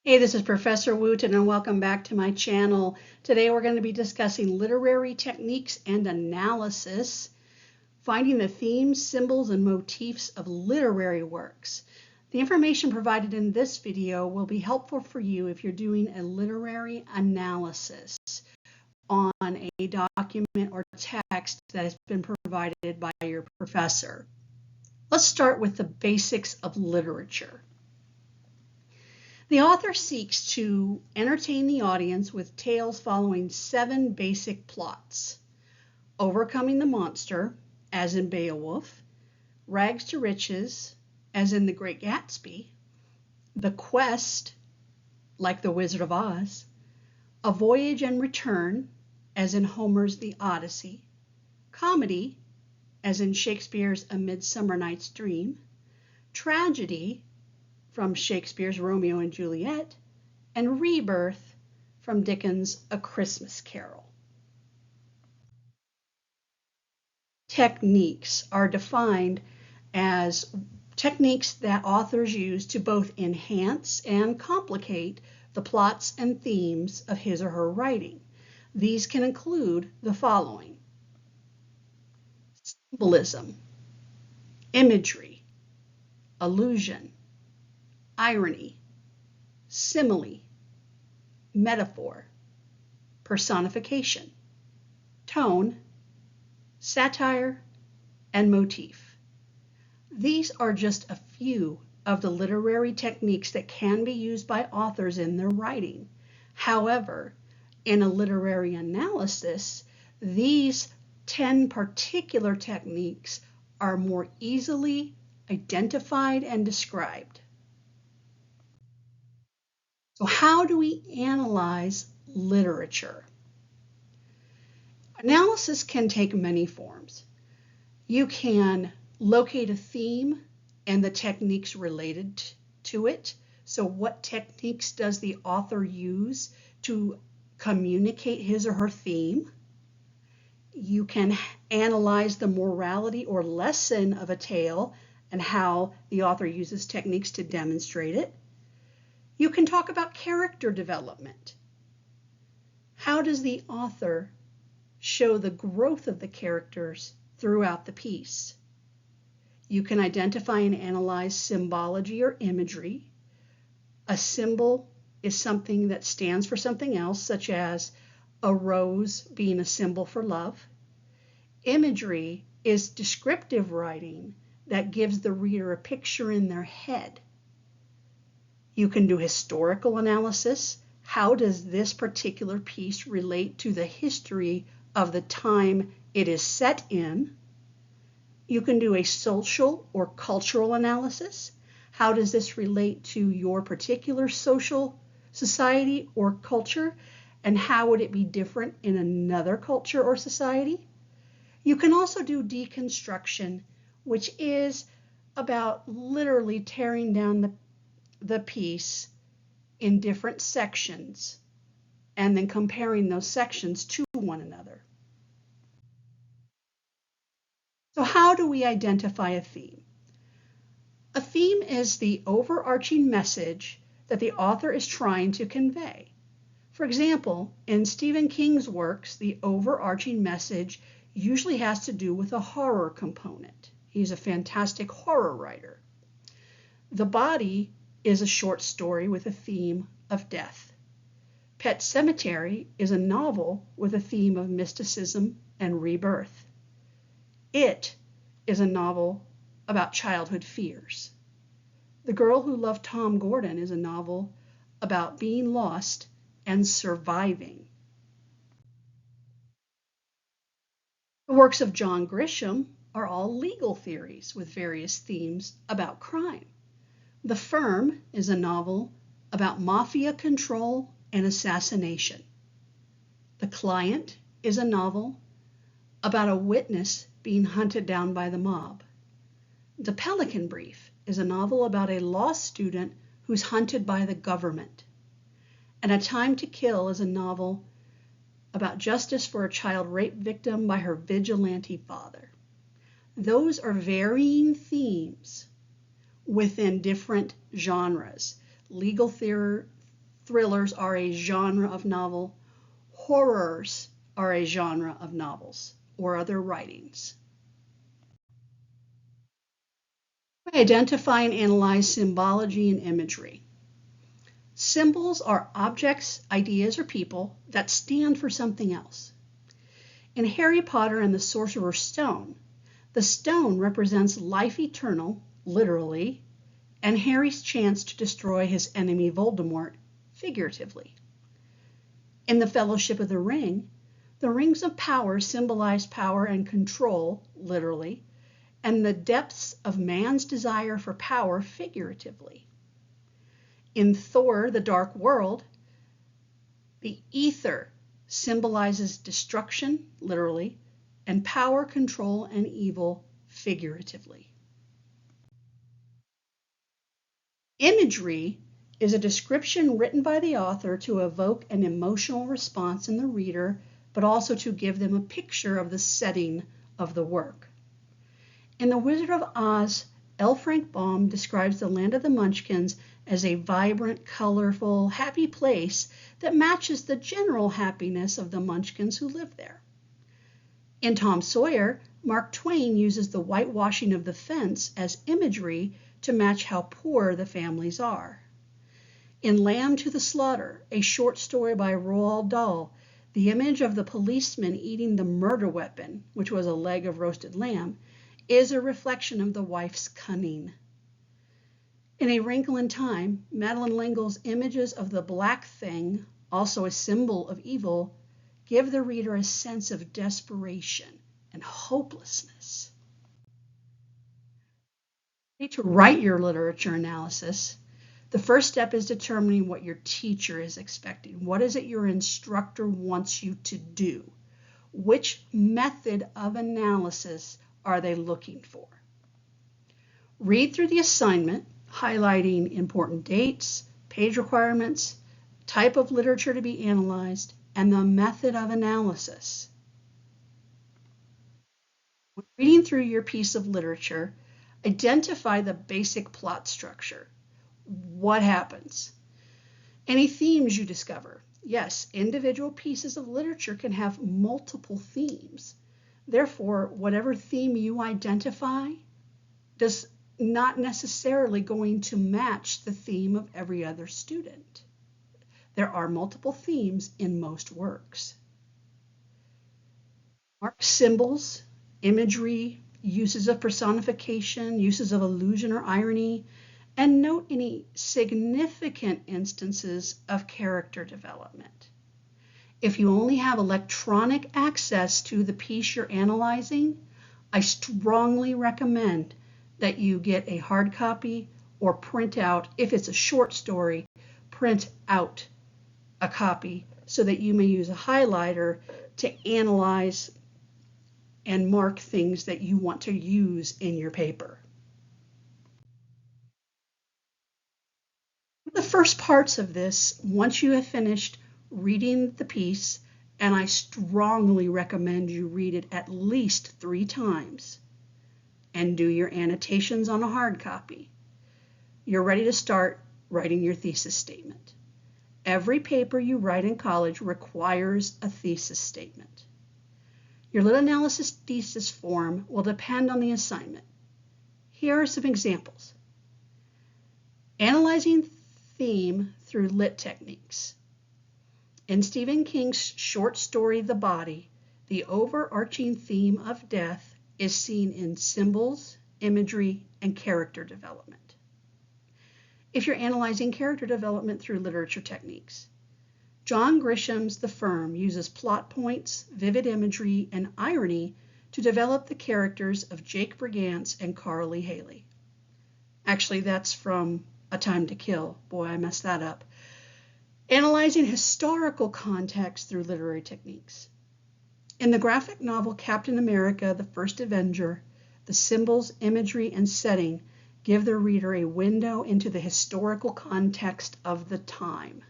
Hey, this is Professor Wooten and welcome back to my channel. Today we're going to be discussing literary techniques and analysis, finding the themes, symbols, and motifs of literary works. The information provided in this video will be helpful for you if you're doing a literary analysis on a document or text that has been provided by your professor. Let's start with the basics of literature. The author seeks to entertain the audience with tales following 7 basic plots: overcoming the monster, as in Beowulf; rags to riches, as in The Great Gatsby; the quest, like The Wizard of Oz; a voyage and return, as in Homer's The Odyssey; comedy, as in Shakespeare's A Midsummer Night's Dream; tragedy, from Shakespeare's Romeo and Juliet; and rebirth, from Dickens' A Christmas Carol. Techniques are defined as techniques that authors use to both enhance and complicate the plots and themes of his or her writing. These can include the following: symbolism, imagery, allusion, irony, simile, metaphor, personification, tone, satire, and motif. These are just a few of the literary techniques that can be used by authors in their writing. However, in a literary analysis, these 10 particular techniques are more easily identified and described. So how do we analyze literature? Analysis can take many forms. You can locate a theme and the techniques related to it. So what techniques does the author use to communicate his or her theme? You can analyze the morality or lesson of a tale and how the author uses techniques to demonstrate it. You can talk about character development. How does the author show the growth of the characters throughout the piece? You can identify and analyze symbology or imagery. A symbol is something that stands for something else, such as a rose being a symbol for love. Imagery is descriptive writing that gives the reader a picture in their head. You can do historical analysis. How does this particular piece relate to the history of the time it is set in? You can do a social or cultural analysis. How does this relate to your particular social society or culture, and how would it be different in another culture or society? You can also do deconstruction, which is about literally tearing down the piece in different sections and then comparing those sections to one another. So how do we identify a theme? A theme is the overarching message that the author is trying to convey. For example, in Stephen King's works, the overarching message usually has to do with a horror component. He's a fantastic horror writer. The Body is a short story with a theme of death. Pet Sematary is a novel with a theme of mysticism and rebirth. It is a novel about childhood fears. The Girl Who Loved Tom Gordon is a novel about being lost and surviving. The works of John Grisham are all legal theories with various themes about crime. The Firm is a novel about mafia control and assassination. The Client is a novel about a witness being hunted down by the mob. The Pelican Brief is a novel about a law student who's hunted by the government. And A Time to Kill is a novel about justice for a child rape victim by her vigilante father. Those are varying themes within different genres. Legal Thrillers are a genre of novel. Horrors are a genre of novels or other writings. Identify and analyze symbology and imagery. Symbols are objects, ideas, or people that stand for something else. In Harry Potter and the Sorcerer's Stone, the stone represents life eternal, literally, and Harry's chance to destroy his enemy Voldemort, figuratively. In the Fellowship of the Ring, the rings of power symbolize power and control, literally, and the depths of man's desire for power, figuratively. In Thor, the Dark World, the ether symbolizes destruction, literally, and power, control, and evil, figuratively. Imagery is a description written by the author to evoke an emotional response in the reader, but also to give them a picture of the setting of the work. In The Wizard of Oz, L. Frank Baum describes the land of the Munchkins as a vibrant, colorful, happy place that matches the general happiness of the Munchkins who live there. In Tom Sawyer, Mark Twain uses the whitewashing of the fence as imagery to match how poor the families are. In Lamb to the Slaughter, a short story by Roald Dahl, the image of the policeman eating the murder weapon, which was a leg of roasted lamb, is a reflection of the wife's cunning. In A Wrinkle in Time, Madeleine L'Engle's images of the black thing, also a symbol of evil, give the reader a sense of desperation and hopelessness. To write your literature analysis, the first step is determining what your teacher is expecting. What is it your instructor wants you to do? Which method of analysis are they looking for? Read through the assignment, highlighting important dates, page requirements, type of literature to be analyzed, and the method of analysis. When reading through your piece of literature, identify the basic plot structure. What happens? Any themes you discover. Yes, individual pieces of literature can have multiple themes. Therefore, whatever theme you identify does not necessarily going to match the theme of every other student. There are multiple themes in most works. Mark symbols, imagery, uses of personification, uses of illusion or irony, and note any significant instances of character development. If you only have electronic access to the piece you're analyzing, I strongly recommend that you get a hard copy or print out, if it's a short story, print out a copy so that you may use a highlighter to analyze and mark things that you want to use in your paper. The first parts of this, once you have finished reading the piece, and I strongly recommend you read it at least 3 times and do your annotations on a hard copy, you're ready to start writing your thesis statement. Every paper you write in college requires a thesis statement. Your lit analysis thesis form will depend on the assignment. Here are some examples. Analyzing theme through lit techniques. In Stephen King's short story, The Body, the overarching theme of death is seen in symbols, imagery, and character development. If you're analyzing character development through literature techniques, John Grisham's The Firm uses plot points, vivid imagery, and irony to develop the characters of Jake Brigance and Carly Haley. Actually, that's from A Time to Kill. Boy, I messed that up. Analyzing historical context through literary techniques. In the graphic novel Captain America, The First Avenger, the symbols, imagery, and setting give the reader a window into the historical context of the time.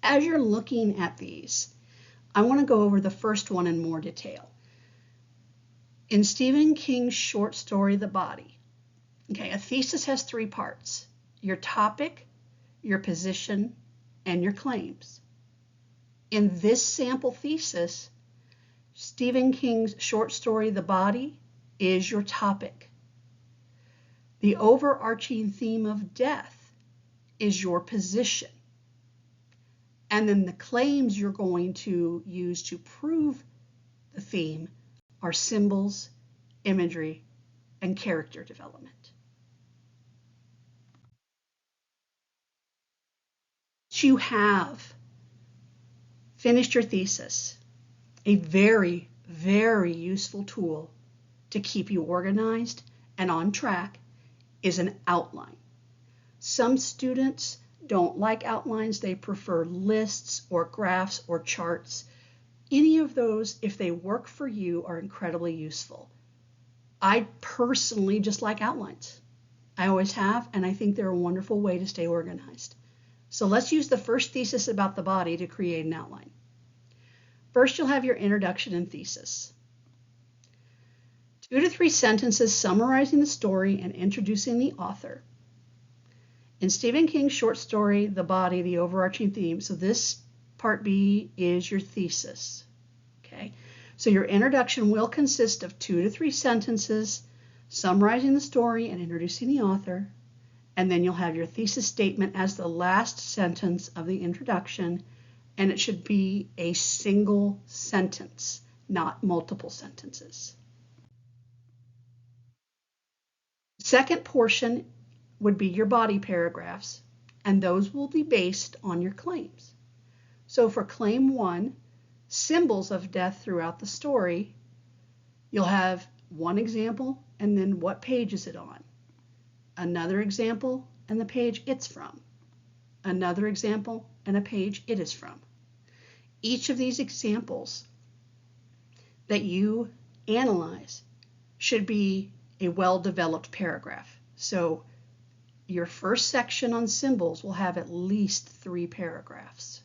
As you're looking at these, I want to go over the first one in more detail. In Stephen King's short story, The Body, a thesis has 3 parts: your topic, your position, and your claims. In this sample thesis, Stephen King's short story, The Body, is your topic. The overarching theme of death is your position. And then the claims you're going to use to prove the theme are symbols, imagery, and character development. Once you have finished your thesis, a very, very useful tool to keep you organized and on track is an outline. Some students don't like outlines. They prefer lists or graphs or charts. Any of those, if they work for you, are incredibly useful. I personally just like outlines. I always have, and I think they're a wonderful way to stay organized. So let's use the first thesis about the body to create an outline. First, you'll have your introduction and thesis. 2 to 3 sentences summarizing the story and introducing the author. In Stephen King's short story, The Body, the overarching theme, so this part B is your thesis. Okay, so your introduction will consist of 2 to 3 sentences summarizing the story and introducing the author, and then you'll have your thesis statement as the last sentence of the introduction, and it should be a single sentence, not multiple sentences. Second portion would be your body paragraphs, and those will be based on your claims. So for claim 1, symbols of death throughout the story, you'll have one example and then what page is it on, another example and the page it's from, another example and a page it is from. Each of these examples that you analyze should be a well-developed paragraph. So your first section on symbols will have at least 3 paragraphs.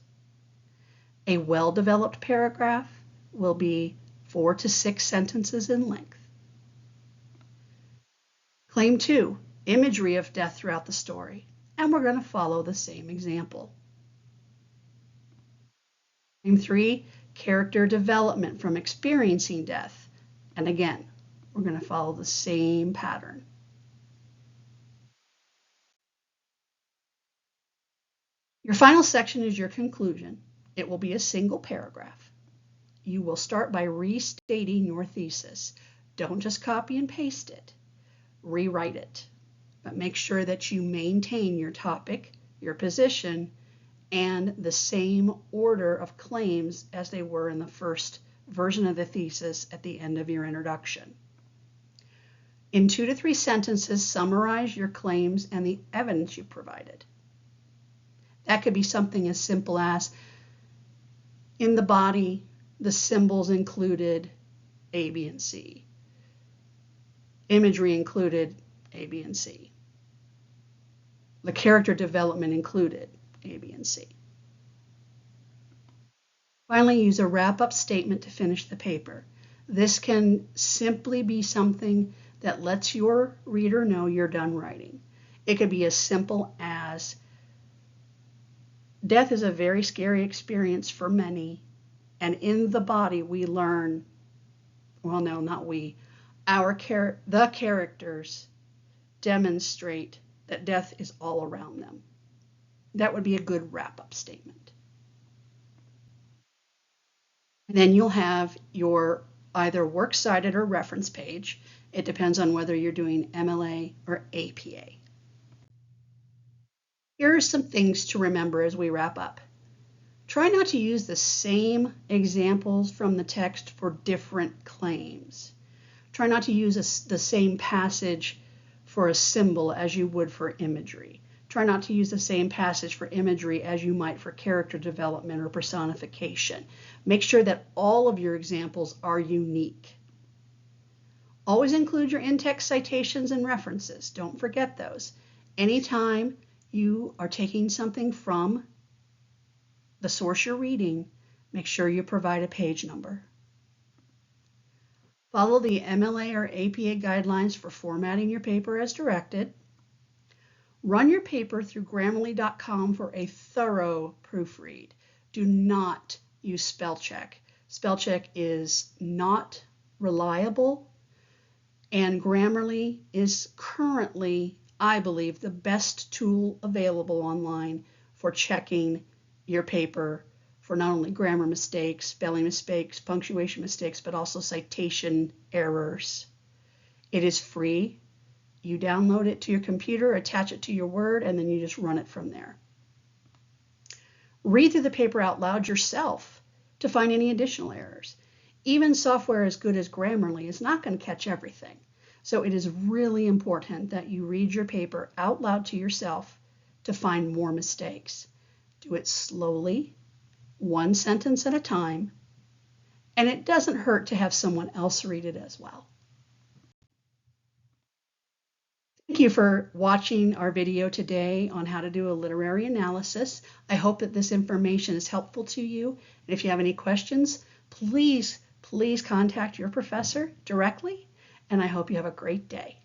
A well-developed paragraph will be 4 to 6 sentences in length. Claim 2, imagery of death throughout the story, and we're going to follow the same example. Claim 3, character development from experiencing death, and again, we're going to follow the same pattern. Your final section is your conclusion. It will be a single paragraph. You will start by restating your thesis. Don't just copy and paste it. Rewrite it. But make sure that you maintain your topic, your position, and the same order of claims as they were in the first version of the thesis at the end of your introduction. In 2 to 3 sentences, summarize your claims and the evidence you provided. That could be something as simple as, in the body, the symbols included A, B, and C. Imagery included A, B, and C. The character development included A, B, and C. Finally, use a wrap-up statement to finish the paper. This can simply be something that lets your reader know you're done writing. It could be as simple as, death is a very scary experience for many, and in the body we learn, well, no, not we, the characters demonstrate that death is all around them. That would be a good wrap-up statement. And then you'll have your either works cited or reference page. It depends on whether you're doing MLA or APA. Here are some things to remember as we wrap up. Try not to use the same examples from the text for different claims. Try not to use the same passage for a symbol as you would for imagery. Try not to use the same passage for imagery as you might for character development or personification. Make sure that all of your examples are unique. Always include your in-text citations and references. Don't forget those. Anytime you are taking something from the source you're reading, make sure you provide a page number. Follow the MLA or APA guidelines for formatting your paper as directed. Run your paper through Grammarly.com for a thorough proofread. Do not use spell check. Spell check is not reliable, and Grammarly is currently, I believe, the best tool available online for checking your paper for not only grammar mistakes, spelling mistakes, punctuation mistakes, but also citation errors. It is free. You download it to your computer, attach it to your Word, and then you just run it from there. Read through the paper out loud yourself to find any additional errors. Even software as good as Grammarly is not going to catch everything. So it is really important that you read your paper out loud to yourself to find more mistakes. Do it slowly, one sentence at a time, and it doesn't hurt to have someone else read it as well. Thank you for watching our video today on how to do a literary analysis. I hope that this information is helpful to you. And if you have any questions, please contact your professor directly. And I hope you have a great day.